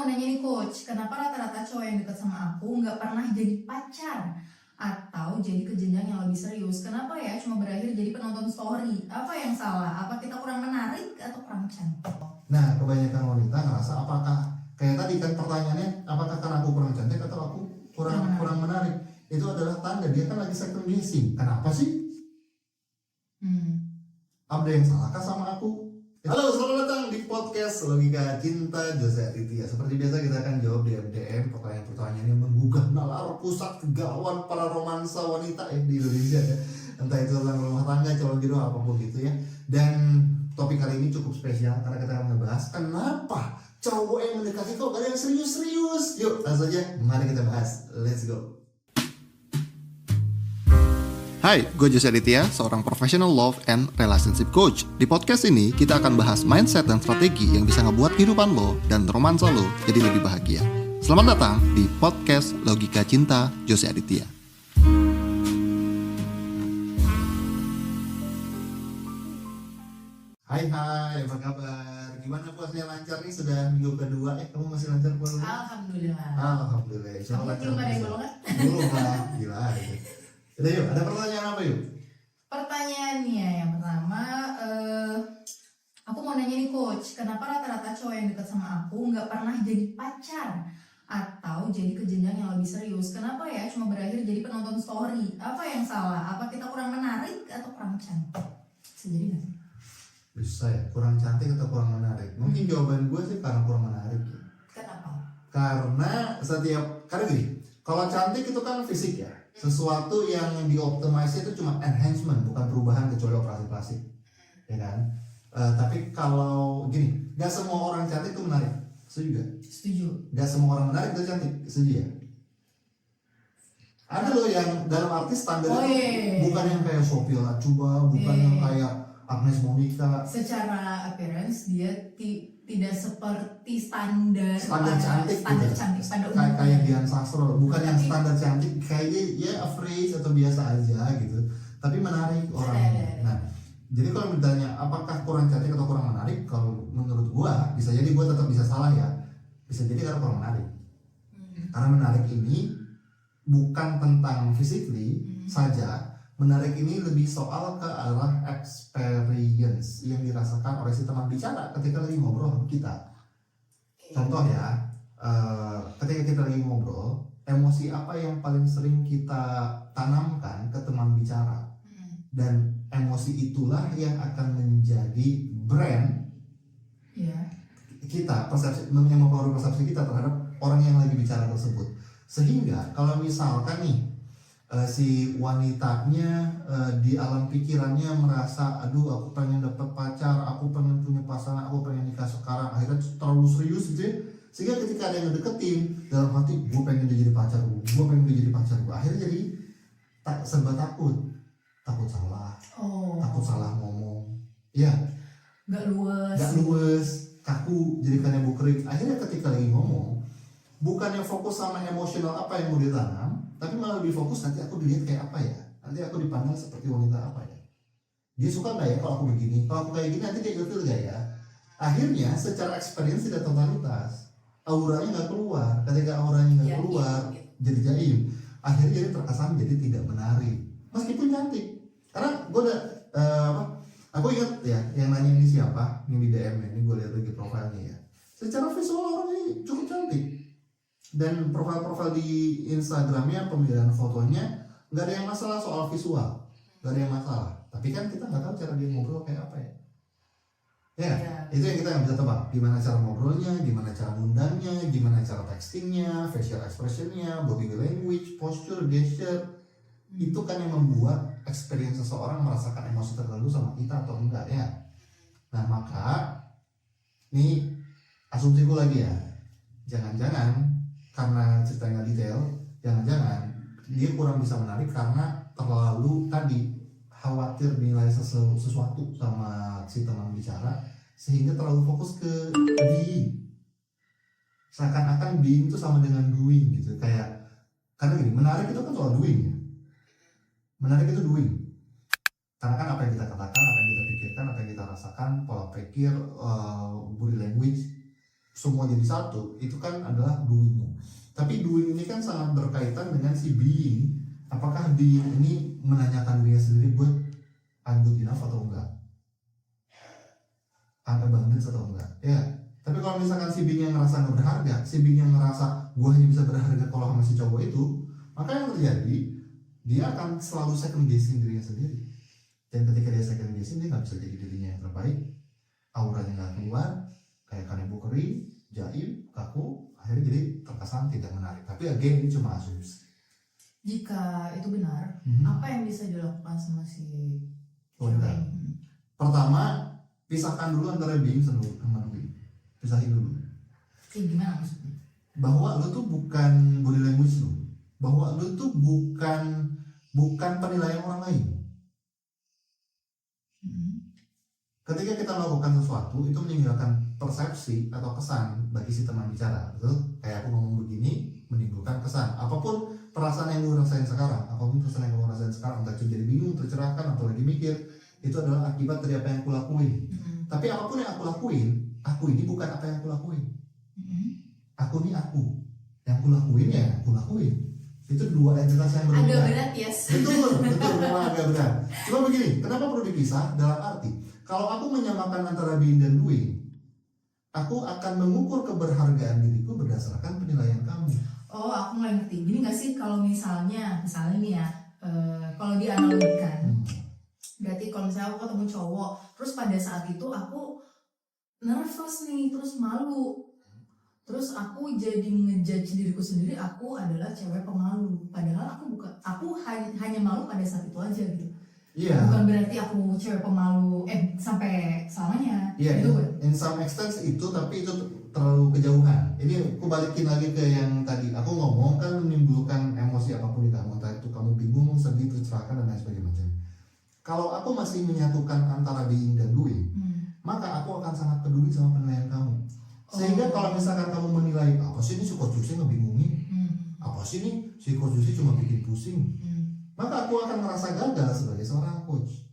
nanya nih coach, kenapa rata-rata cowok yang dekat sama aku nggak pernah jadi pacar atau jadi ke jenjang yang lebih serius? Kenapa ya cuma berakhir jadi penonton story? Apa yang salah? Apa kita kurang menarik atau kurang cantik? Nah, kebanyakan wanita ngerasa apakah kayak tadi kan pertanyaannya, apakah karena aku kurang cantik atau aku kurang menarik? Itu adalah tanda dia kan lagi second guessing. Kenapa sih? Ada yang salahkah sama aku? Halo, selamat datang di podcast Logika Cinta Jose Aditya. Seperti biasa kita akan jawab di DM pertanyaan-pertanyaan yang menggugah nalar pusat kegalauan para romansa wanita di Indonesia ya. Entah itu tentang rumah tangga, calon jodoh, apapun gitu ya. Dan topik kali ini cukup spesial karena kita akan membahas kenapa cowok yang mendekati kok gak ada yang serius-serius. Yuk, langsung aja mari kita bahas. Let's go. Hai, gue Jose Aditya, seorang professional love and relationship coach. Di podcast ini, kita akan bahas mindset dan strategi yang bisa ngebuat kehidupan lo dan romansa lo jadi lebih bahagia. Selamat datang di podcast Logika Cinta Jose Aditya. Hai, apa kabar? Gimana puasanya, lancar nih? Sudah minggu kedua kamu masih lancar puasanya? Alhamdulillah. Alhamdulillah. Kamu belum ada yang bolongan? Belum lah, gila gitu. Udah yuk, ada pertanyaan apa yuk? Pertanyaannya yang pertama, aku mau nanya nih coach, kenapa rata-rata cowok yang dekat sama aku nggak pernah jadi pacar atau jadi ke jenjang yang lebih serius? Kenapa ya cuma berakhir jadi penonton story? Apa yang salah? Apa kita kurang menarik atau kurang cantik? Bisa jadi nggak sih? Bisa ya, kurang cantik atau kurang menarik? Mungkin jawaban gue sih karena kurang menarik ya. Kenapa? Karena gini, kalau cantik itu kan fisik ya, sesuatu yang dioptimasi itu cuma enhancement, bukan perubahan kecuali operasi plastik, ya kan? Tapi kalau gini, gak semua orang cantik itu menarik, setuju gak? Setuju. Gak semua orang menarik itu cantik, setuju ya? Ada loh yang dalam arti standar itu bukan yang kayak Sophia Latjuba, bukan yang kayak Agnes Monica. Secara appearance dia tidak seperti standar cantik standar gitu. cantik pada kayak Dian Sastro, bukan yang standar cantik kayaknya ya average atau biasa aja gitu, tapi menarik orangnya. Nah, jadi kalau ditanya apakah kurang cantik atau kurang menarik, kalau menurut gua bisa jadi gua tetap bisa salah ya, bisa jadi karena kurang menarik. Karena menarik ini bukan tentang physically saja. Menarik ini lebih soal ke arah experience yang dirasakan oleh si teman bicara ketika lagi ngobrol sama kita. Contoh ya, ketika kita lagi ngobrol, emosi apa yang paling sering kita tanamkan ke teman bicara, dan emosi itulah yang akan menjadi brand kita, persepsi, yang mempengaruhi persepsi kita terhadap orang yang lagi bicara tersebut. Sehingga kalau misalkan nih si wanitanya di alam pikirannya merasa, aduh aku pengen dapet pacar, aku pengen punya pasangan, aku pengen nikah sekarang, akhirnya terlalu serius gitu ya. Sehingga ketika ada yang deketin, dalam hati gue pengen dia jadi pacar gue, akhirnya jadi serba takut salah, takut salah ngomong, ya gak luwes, kaku, jadi kayak bukering. Akhirnya ketika lagi ngomong, bukannya fokus sama emosional apa yang mau ditanam, tapi malah lebih fokus nanti aku dilihat kayak apa ya, nanti aku dipandang seperti wanita apa ya, dia suka nggak ya kalau aku begini, kalau aku kayak gini nanti dia ilfil gak ya. Akhirnya secara experience tidak totalitas, auranya nggak keluar. Ketika auranya nggak keluar, jadi jaim, akhirnya jadi terkesan jadi tidak menarik meskipun cantik. Karena gue udah aku ingat ya yang nanya ini siapa, yang di DM ini gue lihat lagi profilnya ya, secara visual orangnya cukup cantik. Dan profil-profil di Instagramnya, pemilihan fotonya nggak ada yang masalah soal visual, nggak ada yang masalah. Tapi kan kita nggak tahu cara dia ngobrol kayak apa ya. Itu yang kita nggak bisa tebak. Gimana cara ngobrolnya, gimana cara ngundangnya, gimana cara textingnya, facial expressionnya, body language, posture, gesture. Itu kan yang membuat experience seseorang merasakan emosi tertentu sama kita atau enggak ya. Nah maka ini asumsiku lagi ya, jangan-jangan karena ceritanya detail, jangan-jangan dia kurang bisa menarik karena terlalu tadi khawatir nilai sesuatu sama si teman bicara, sehingga terlalu fokus ke being. Seakan-akan being itu sama dengan doing gitu, kayak karena gini, menarik itu kan soal doing ya. Menarik itu doing. Karena kan apa yang kita katakan, apa yang kita pikirkan, apa yang kita rasakan, pola pikir, body language, semua jadi satu, itu kan adalah doing-mu. Tapi doing ini kan sangat berkaitan dengan si being. Apakah being ini menanyakan dirinya sendiri buat I'm good enough atau enggak, I'm abundance atau enggak, ya. Tapi kalau misalkan si being yang ngerasa nggak berharga, si being yang ngerasa gue hanya bisa berharga kalau sama si cowok itu, maka yang terjadi dia akan selalu second guessing dirinya sendiri. Dan ketika dia second guessing, dia nggak bisa jadi dirinya yang terbaik, auranya nggak keluar, kayak kanebo kering, jaim, kaku, akhirnya jadi terkesan tidak menarik. Tapi again ini cuma asumsi. Jika itu benar, apa yang bisa dilakukan sama si Wanita? Pertama, pisahkan dulu antara being sama doing. Pisahin dulu. Kayak gimana maksudnya? Bahwa lu tuh bukan body language lu, bahwa lu tuh bukan penilaian orang lain. Ketika kita melakukan sesuatu, itu meninggalkan persepsi atau kesan bagi si teman bicara. Betul? Kayak aku ngomong begini, menimbulkan kesan. Apapun perasaan yang lu rasain sekarang, apapun perasaan yang kamu rasain sekarang, entah itu jadi bingung, tercerahkan, atau lagi mikir, itu adalah akibat dari apa yang aku lakuin. Tapi apapun yang aku lakuin, aku ini bukan apa yang aku lakuin. Aku ini aku. Yang aku lakuin ya aku lakuin. Itu dua entitas yang berbeda. Agak berat, yes. Betul, memang agak berat. Cuma begini, kenapa perlu dipisah? Dalam arti, kalau aku menyamakan antara being dan doing, aku akan mengukur keberhargaan diriku berdasarkan penilaian kamu. Oh, aku mulai ngerti. Gini nggak sih kalau misalnya nih ya, kalau dianalogikan, berarti kalau misalnya aku ketemu cowok, terus pada saat itu aku nervous nih, terus malu. Terus aku jadi ngejudge diriku sendiri, aku adalah cewek pemalu. Padahal aku hanya malu pada saat itu aja gitu. Iya. Bukan berarti aku cewek pemalu sampai selamanya. Iya, gitu. in some extent itu, tapi itu terlalu kejauhan. Ini aku balikin lagi ke yang tadi. Aku ngomong kan menimbulkan emosi apapun di kamu, entah itu kamu bingung, sedih, tercerahkan, dan lain sebagainya. Kalau aku masih menyatukan antara being dan doing, maka aku akan sangat peduli sama penilaian kamu. Sehingga kalau misalkan kamu menilai, apa sih ini si Coach Juicy ngebingungin, apa sih ini si Coach Juicy cuma bikin pusing, maka aku akan merasa gagal sebagai seorang coach.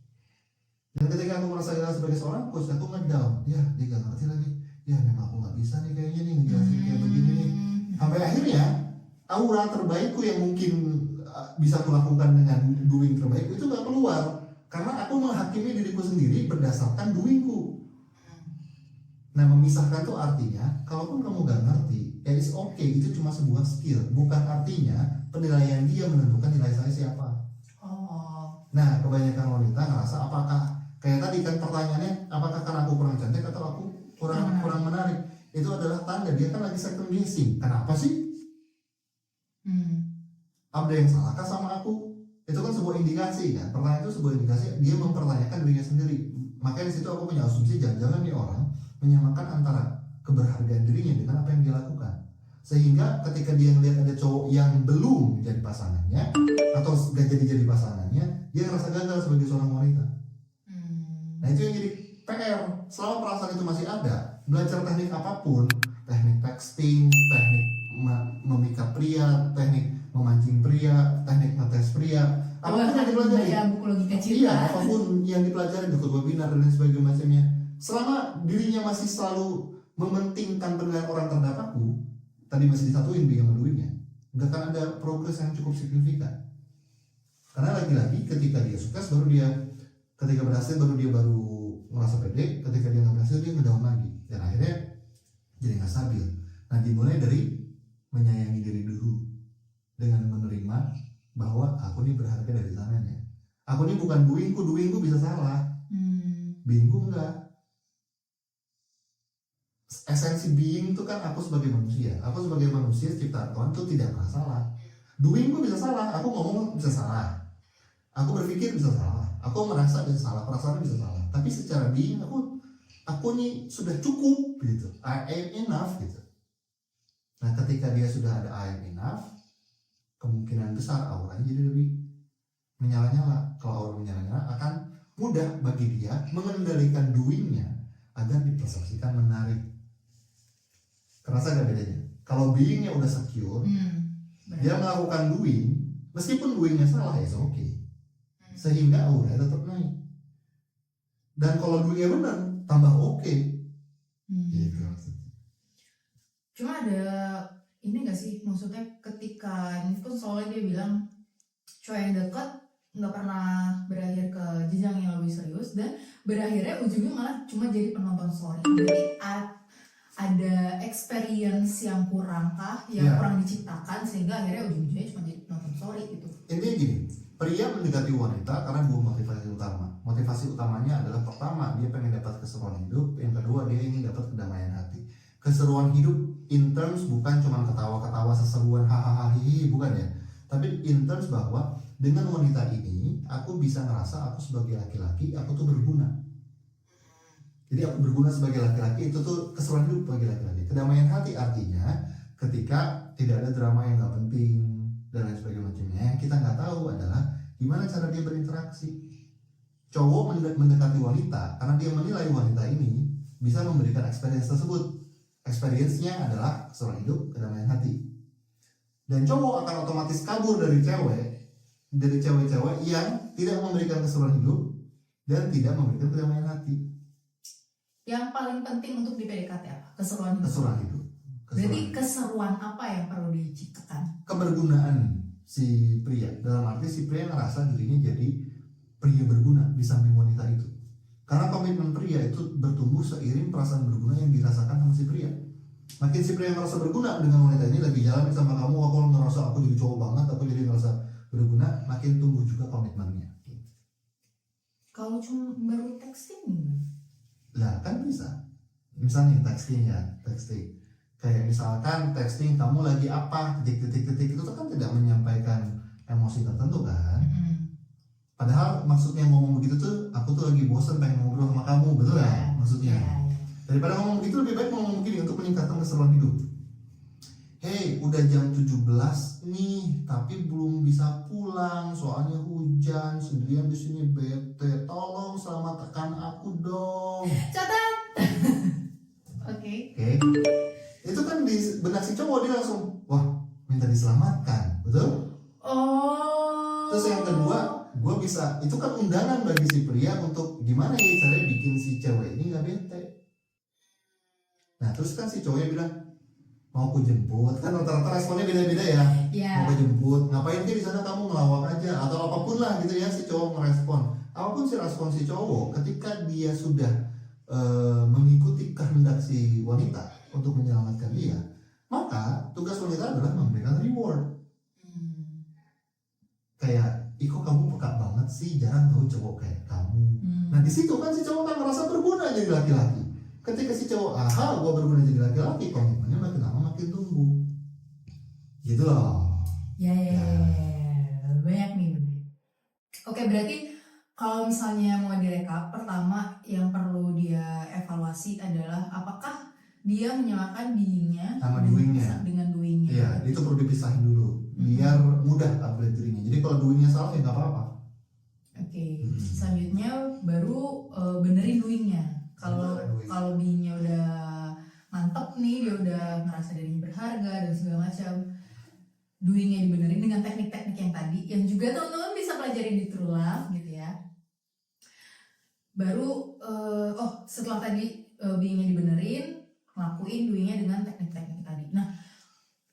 Dan ketika aku merasa gagal sebagai seorang coach, aku ngedown, ya dia gak ngerti lagi, ya memang aku gak bisa nih kayaknya nih ngejelasin kayak begini nih. Sampai akhirnya aura terbaikku yang mungkin bisa aku lakukan dengan doing terbaik itu gak keluar, karena aku menghakimi diriku sendiri berdasarkan doingku. Nah, memisahkan itu artinya, kalaupun kamu gak ngerti, ya it's okay, itu cuma sebuah skill. Bukan artinya penilaian dia menentukan nilai saya siapa. Nah, kebanyakan wanita ngerasa apakah, kayak tadi kan pertanyaannya, apakah karena aku kurang cantik atau aku kurang menarik. Itu adalah tanda, dia kan lagi second guessing. Kenapa sih? Ada yang salahkah sama aku? Itu kan sebuah indikasi kan, pertanyaan itu sebuah indikasi, dia mempertanyakan dirinya sendiri. Makanya di situ aku punya asumsi, jangan-jangan nih orang menyamakan antara keberhargaan dirinya dengan apa yang dia lakukan, sehingga ketika dia melihat ada cowok yang belum jadi pasangannya atau gak jadi pasangannya, dia ngerasa gagal sebagai seorang wanita. Nah itu yang jadi PR. Selama perasaan itu masih ada, belajar teknik apapun, teknik texting, teknik memikat pria, teknik memancing pria, teknik ngetes pria, apapun yang dipelajari, buku logika cinta. iya, apapun yang dipelajari, ikut webinar dan lain sebagainya macamnya, selama dirinya masih selalu mementingkan penilaian orang terhadap aku, tadi masih disatuin dia sama doingnya, nggak akan ada progres yang cukup signifikan. Karena lagi-lagi ketika dia sukses ketika berhasil baru dia merasa pede, ketika dia nggak berhasil dia ngedown lagi, dan akhirnya jadi nggak stabil. Nah, dimulai dari menyayangi diri dulu dengan menerima bahwa aku ini berharga dari sananya. Aku ini bukan doingku bisa salah, beingku enggak. Esensi being itu kan aku sebagai manusia ciptaan Tuhan itu tidak pernah salah. Doingku bisa salah, aku ngomong bisa salah, aku berpikir bisa salah, aku merasa bisa salah, perasaan bisa salah. Tapi secara being aku nih sudah cukup gitu, I am enough gitu. Nah, ketika dia sudah ada I am enough, kemungkinan besar auranya jadi lebih menyala-nyala. Kalau aura menyala-nyala akan mudah bagi dia mengendalikan doingnya agar dipersepsikan menarik. Kerasa gak bedanya? Kalau beingnya udah secure, dia melakukan doing, meskipun doingnya salah ya oke, sehingga auranya tetap naik. Dan kalau doingnya benar, tambah oke. Gitu maksudnya. Cuma ada ini gak sih, maksudnya ketika ini kan soalnya dia bilang cowok yang dekat nggak pernah berakhir ke jenjang yang lebih serius dan berakhirnya ujungnya malah cuma jadi penonton story. Jadi ada experience yang kurang kah, yang Ya. kurang diciptakan sehingga akhirnya ujung-ujungnya cuma jadi penonton story gitu. Intinya gini, pria mendekati wanita karena dua motivasi utama. Motivasi utamanya adalah pertama, dia pengen dapat keseruan hidup. Yang kedua, dia ingin dapat kedamaian hati. Keseruan hidup in terms bukan cuma ketawa-ketawa seseruan hahaha hihi, bukan ya. Tapi in terms bahwa dengan wanita ini, aku bisa ngerasa aku sebagai laki-laki, aku tuh berguna. Jadi aku berguna sebagai laki-laki, itu tuh keseruan hidup bagi laki-laki. Kedamaian hati artinya ketika tidak ada drama yang gak penting dan lain sebagainya macamnya. Yang kita nggak tahu adalah gimana cara dia berinteraksi. Cowok mendekati wanita karena dia menilai wanita ini bisa memberikan experience tersebut. Experience-nya adalah keseruan hidup, kedamaian hati. Dan cowok akan otomatis kabur dari cewek-cewek yang tidak memberikan keseruan hidup dan tidak memberikan kedamaian hati. Yang paling penting untuk di PDKT apa? Keseruan hidup. Keseruan hidup. Berarti keseruan apa yang perlu diciptakan? Kebergunaan si pria, dalam arti si pria ngerasa dirinya jadi pria berguna di samping wanita itu. Karena komitmen pria itu bertumbuh seiring perasaan berguna yang dirasakan sama si pria. Makin si pria merasa berguna dengan wanita ini, lagi jalan sama kamu, aku ngerasa aku jadi cowok banget, aku jadi ngerasa berguna, makin tumbuh juga komitmennya. Kalau cuma baru texting gimana? Lah kan bisa. Misalnya texting. Kayak misalkan texting kamu lagi apa, titik-titik itu kan tidak menyampaikan emosi tertentu kan. Padahal maksudnya ngomong begitu tuh, aku tuh lagi bosan pengen ngobrol sama kamu, betul ya maksudnya. Daripada ngomong begitu lebih baik ngomong begini untuk meningkatkan keseruan hidup. Hey, udah jam 17 nih, tapi belum bisa pulang soalnya hujan, sendirian di sini bete. Tolong selamatkan aku dong. Catat. Oke. Itu kan di benak si cowok dia langsung, wah minta diselamatkan, betul? Oh. Terus yang kedua, gue bisa, itu kan undangan bagi si pria untuk gimana ya caranya bikin si cewek ini gak bete. Nah terus kan si cowoknya bilang, mau aku jemput, kan rata-rata responnya beda-beda ya. Mau aku jemput, ngapain sih di sana, kamu ngelawak aja atau apapun lah gitu ya. Si cowok merespon, apapun sih respon si cowok ketika dia sudah mengikuti kehendak si wanita untuk menyelamatkan dia, maka tugas wanita adalah memberikan reward. Kayak, kok kamu peka banget sih, jarang tahu cowok kayak kamu. Nah di situ kan si cowok kan merasa berguna jadi laki-laki. Ketika si cowok, aha, gue berguna jadi laki-laki, komitmennya makin lama makin tumbuh. Gitu loh. Ya. Banyak nih. Oke, berarti kalau misalnya mau direkap, pertama yang perlu dia evaluasi adalah apakah dia menyamakan being-nya sama doing-nya. dengan doing-nya. Iya, itu perlu dipisahin dulu biar mudah upgrade dirinya. Jadi kalau doing-nya salah ya nggak apa-apa. Oke. Selanjutnya baru benerin doing-nya. Kalau being-nya udah mantep nih, dia udah ngerasa dirinya berharga dan segala macam, doing-nya dibenerin dengan teknik-teknik yang tadi, yang juga teman-teman bisa pelajarin di True Love gitu ya. Baru setelah tadi being-nya dibenerin, ngelakuin doing-nya dengan teknik-teknik tadi. Nah,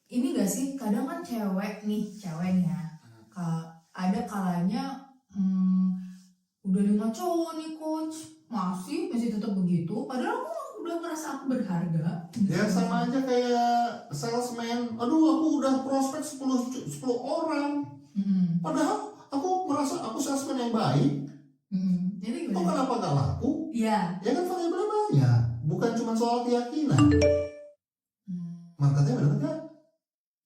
ini gak sih kadang kan ceweknya ada kalanya udah 5 cowok nih coach, masih tetap begitu, padahal aku udah merasa aku berharga. Ya sama aja kayak salesman, aduh aku udah prospek 10 orang, padahal aku merasa aku salesman yang baik. Jadi Kok kenapa gak laku? Iya. Ya kan variabelnya banyak, bukan cuma soal keyakinan. Marketnya benar gak?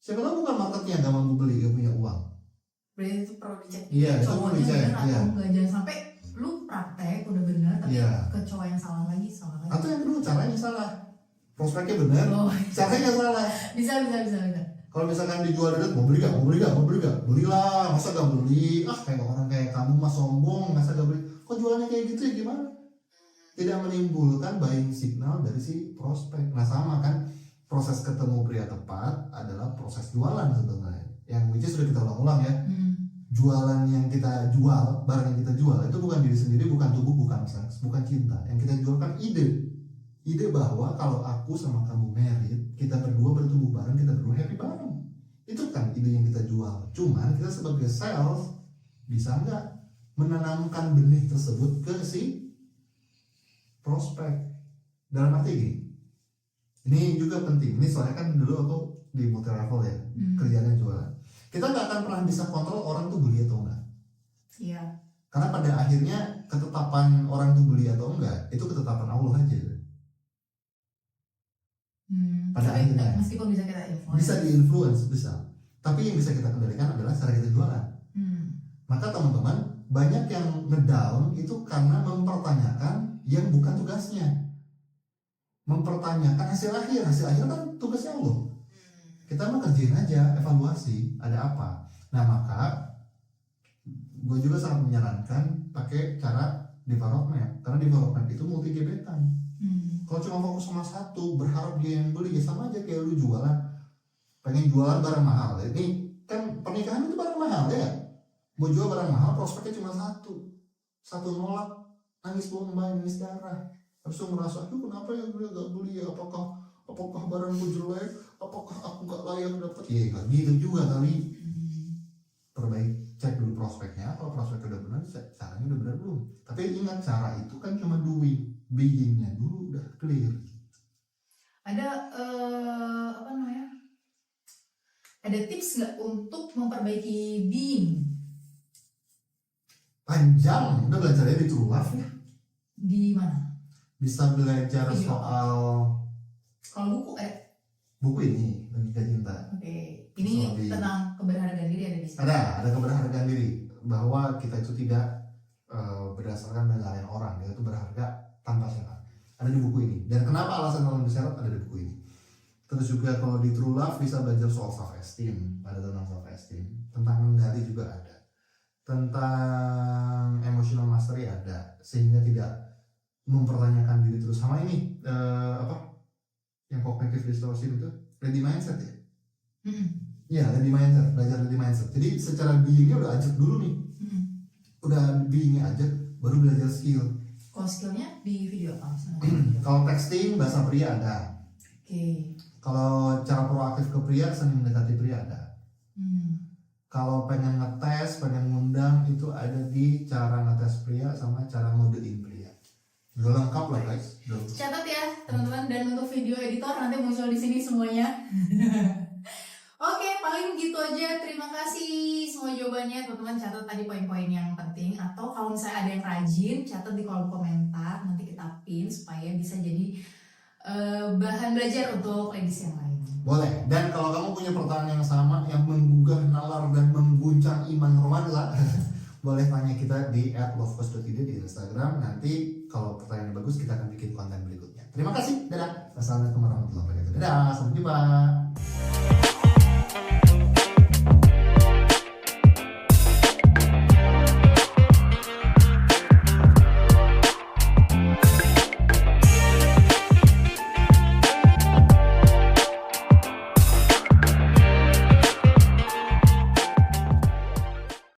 Siapa tahu bukan marketnya gak mampu beli, gak punya uang. Berarti itu perlu dicek. Iya, itu perlu cowoknya dicek. bener atau enggak, jangan sampai lu praktek udah bener tapi ke cowok yang salah lagi. Atau yang kedua caranya salah, prospeknya benar, caranya salah. Bisa. Kalau misalkan dijual deket, mau beli gak? Belilah, masa gak beli? Kayak orang kayak kamu mah sombong, masa gak beli? Kok jualnya kayak gitu ya gimana? Tidak menimbulkan buying signal dari si prospek. Nah sama kan, proses ketemu pria tepat adalah proses jualan sebenarnya. Yang which is sudah kita ulang-ulang ya. Jualan yang kita jual, barang yang kita jual itu bukan diri sendiri, bukan tubuh, bukan seks, bukan cinta. Yang kita jual kan ide ide bahwa kalau aku sama kamu married, kita berdua bertumbuh bareng, kita berdua happy bareng. Itu kan ide yang kita jual. Cuman kita sebagai sales bisa nggak menanamkan benih tersebut ke si prospek. Dalam arti gini, ini juga penting. Ini soalnya kan dulu aku di multi level ya, kerjanya jualan. Kita nggak akan pernah bisa kontrol orang tuh beli atau enggak. Iya. Karena pada akhirnya ketetapan orang tuh beli atau enggak itu ketetapan Allah aja. Pada Tapi akhirnya meskipun bisa kita influence. bisa di-influence, bisa. Tapi yang bisa kita kendalikan adalah cara kita jualan. Maka teman-teman, banyak yang ngedown itu karena mempertanyakan yang bukan tugasnya. Mempertanyakan hasil akhir kan tugasnya Allah. Kita mah kerjain aja, evaluasi, ada apa. Nah maka gue juga sangat menyarankan pakai cara development, karena development itu multi gebetan. Kalau cuma fokus sama satu, berharap dia yang beli, ya sama aja kayak lu jualan, pengen jualan barang mahal. Ini kan pernikahan itu barang mahal ya. Mau jual barang mahal, prospeknya cuma satu nolak, nangis bombay, nangis darah. Habis itu merasa, aduh kenapa ya gue gak beli ya, apakah barangku jelek, apakah aku gak layak dapat. Ya gak gitu juga kali. Perbaik, cek dulu prospeknya, kalau prospeknya udah benar, caranya udah benar belum. Tapi ingat, cara itu kan cuma doing, beingnya dulu udah clear. Ada apa namanya? Ada tips nggak untuk memperbaiki being? Panjang, udah belajarnya di True Love ya. Di mana? Bisa belajar Video. soal Kalau buku buku ini, Logika Cinta. Oke. Ini Soal tentang keberhargaan diri ada di sini. Ada keberhargaan diri, bahwa kita itu tidak berdasarkan penilaian orang, kita itu berharga tanpa syarat. Ada di buku ini. Dan kenapa alasan orang bersyarat ada di buku ini. Terus juga kalau di True Love bisa belajar soal self esteem, ada tentang self esteem, tentang mengendali juga ada, tentang emotional mastery ada, sehingga tidak mempertanyakan diri terus. Sama ini yang cognitive distortion itu ready mindset ya. Ya, ready mindset, belajar ready mindset. Jadi secara beingnya udah ajak dulu nih, udah beingnya ajak, baru belajar skill. Kalau skillnya di video apa? Kalau texting bahasa pria ada. Oke. Kalau cara proaktif ke pria, seni mendekati pria ada. Kalau pengen ngetes, pengen ngundang, itu ada di cara ngetes pria sama cara ngodein pria. Udah lengkap lah guys. Catat ya teman-teman, dan untuk video editor nanti muncul di sini semuanya. Oke, paling gitu aja. Terima kasih semua jawabannya teman-teman. Catat tadi poin-poin yang penting, atau kalau misalnya ada yang rajin, catat di kolom komentar. Nanti kita pin supaya bisa jadi bahan belajar untuk ladies yang lain. Boleh. Dan kalau kamu punya pertanyaan yang sama, yang menggugah nalar dan mengguncang iman romansa, boleh tanya kita di @lovecoach.id di Instagram. Nanti kalau pertanyaannya bagus, kita akan bikin konten berikutnya. Terima kasih. Dadah. Assalamualaikum warahmatullahi wabarakatuh. Dadah. Sampai jumpa.